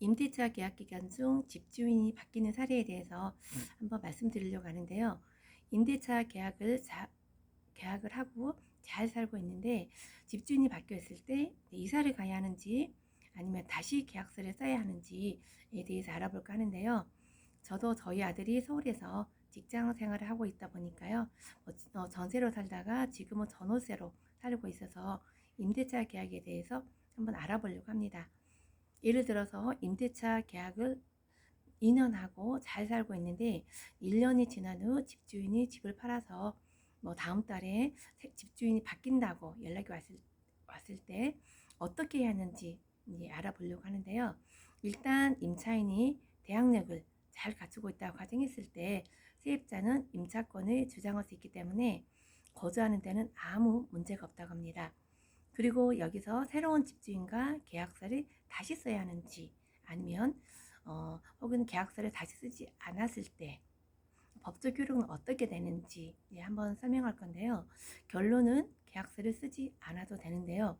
임대차 계약 기간 중 집주인이 바뀌는 사례에 대해서 한번 말씀드리려고 하는데요. 임대차 계약을 하고 잘 살고 있는데 집주인이 바뀌어 있을 때 이사를 가야 하는지 아니면 다시 계약서를 써야 하는지에 대해서 알아볼까 하는데요. 저도 저희 아들이 서울에서 직장 생활을 하고 있다 보니까요. 전세로 살다가 지금은 전월세로 살고 있어서 임대차 계약에 대해서 한번 알아보려고 합니다. 예를 들어서 임대차 계약을 2년 하고 잘 살고 있는데 1년이 지난 후 집주인이 집을 팔아서 다음 달에 집주인이 바뀐다고 연락이 왔을 때 어떻게 해야 하는지 이제 알아보려고 하는데요. 일단 임차인이 대항력을 잘 갖추고 있다고 가정했을 때 세입자는 임차권을 주장할 수 있기 때문에 거주하는 데는 아무 문제가 없다고 합니다. 그리고 여기서 새로운 집주인과 계약서를 다시 써야 하는지 아니면 혹은 계약서를 다시 쓰지 않았을 때 법적 효력은 어떻게 되는지 한번 설명할 건데요. 결론은 계약서를 쓰지 않아도 되는데요.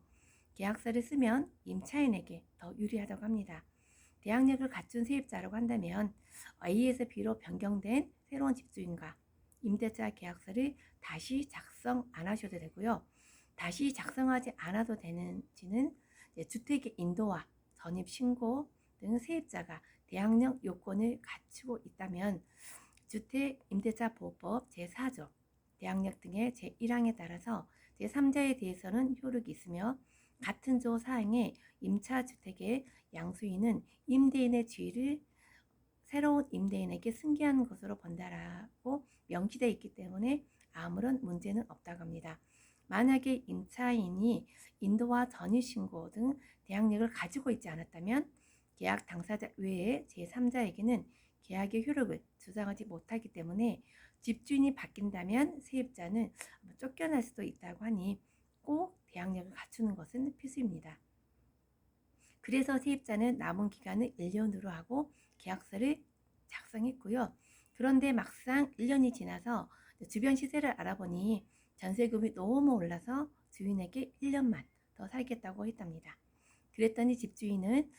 계약서를 쓰면 임차인에게 더 유리하다고 합니다. 대항력을 갖춘 세입자라고 한다면 A에서 B로 변경된 새로운 집주인과 임대차 계약서를 다시 작성 안 하셔도 되고요. 다시 작성하지 않아도 되는지는 주택의 인도와 전입신고 등 세입자가 대항력 요건을 갖추고 있다면 주택임대차보호법 제4조 대항력 등의 제1항에 따라서 제3자에 대해서는 효력이 있으며 같은 조 사항의 임차주택의 양수인은 임대인의 지위를 새로운 임대인에게 승계하는 것으로 본다라고 명시되어 있기 때문에 아무런 문제는 없다고 합니다. 만약에 임차인이 인도와 전입신고 등 대항력을 가지고 있지 않았다면 계약 당사자 외에 제3자에게는 계약의 효력을 주장하지 못하기 때문에 집주인이 바뀐다면 세입자는 쫓겨날 수도 있다고 하니 꼭 대항력을 갖추는 것은 필수입니다. 그래서 세입자는 남은 기간을 1년으로 하고 계약서를 작성했고요. 그런데 막상 1년이 지나서 주변 시세를 알아보니 전세금이 너무 올라서 주인에게 1년만 더 살겠다고 했답니다. 그랬더니 집주인은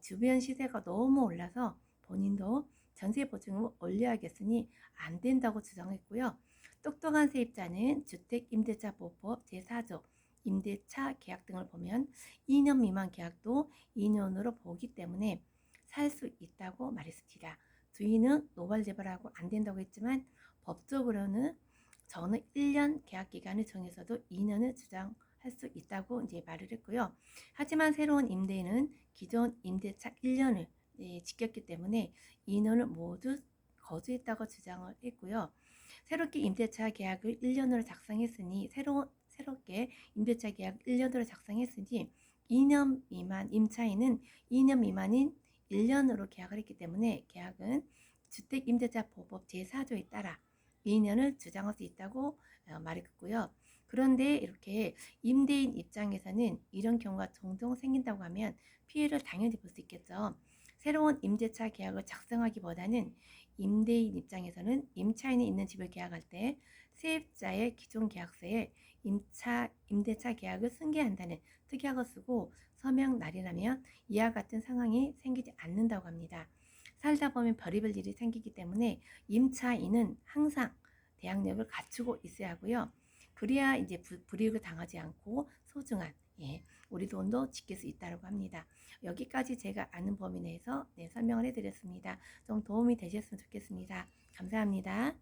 주변 시세가 너무 올라서 본인도 전세 보증금을 올려야겠으니 안 된다고 주장했고요. 똑똑한 세입자는 주택임대차보호법 제4조 임대차 계약 등을 보면 2년 미만 계약도 2년으로 보기 때문에 살 수 있다고 말했습니다. 주인은 노발대발하고 안 된다고 했지만 법적으로는 저는 1년 계약 기간을 정해서도 2년을 주장할 수 있다고 이제 말을 했고요. 하지만 새로운 임대인은 기존 임대차 1년을 지켰기 때문에 2년을 모두 거주했다고 주장을 했고요. 새롭게 임대차 계약을 1년으로 작성했으니 새롭게 임대차 계약 1년으로 작성했으니 2년 미만 임차인은 2년 미만인 1년으로 계약을 했기 때문에 계약은 주택임대차보호법 제4조에 따라 2년을 주장할 수 있다고 말했고요. 그런데 이렇게 임대인 입장에서는 이런 경우가 종종 생긴다고 하면 피해를 당연히 볼 수 있겠죠. 새로운 임대차 계약을 작성하기보다는 임대인 입장에서는 임차인이 있는 집을 계약할 때 세입자의 기존 계약서에 임대차 계약을 승계한다는 특약을 쓰고 서명 날인하면 이와 같은 상황이 생기지 않는다고 합니다. 살다 보면 별의별 일이 생기기 때문에 임차인은 항상 대항력을 갖추고 있어야 하고요. 그래야 이제 불이익을 당하지 않고 소중한 우리 돈도 지킬 수 있다고 합니다. 여기까지 제가 아는 범위 내에서 설명을 해드렸습니다. 좀 도움이 되셨으면 좋겠습니다. 감사합니다.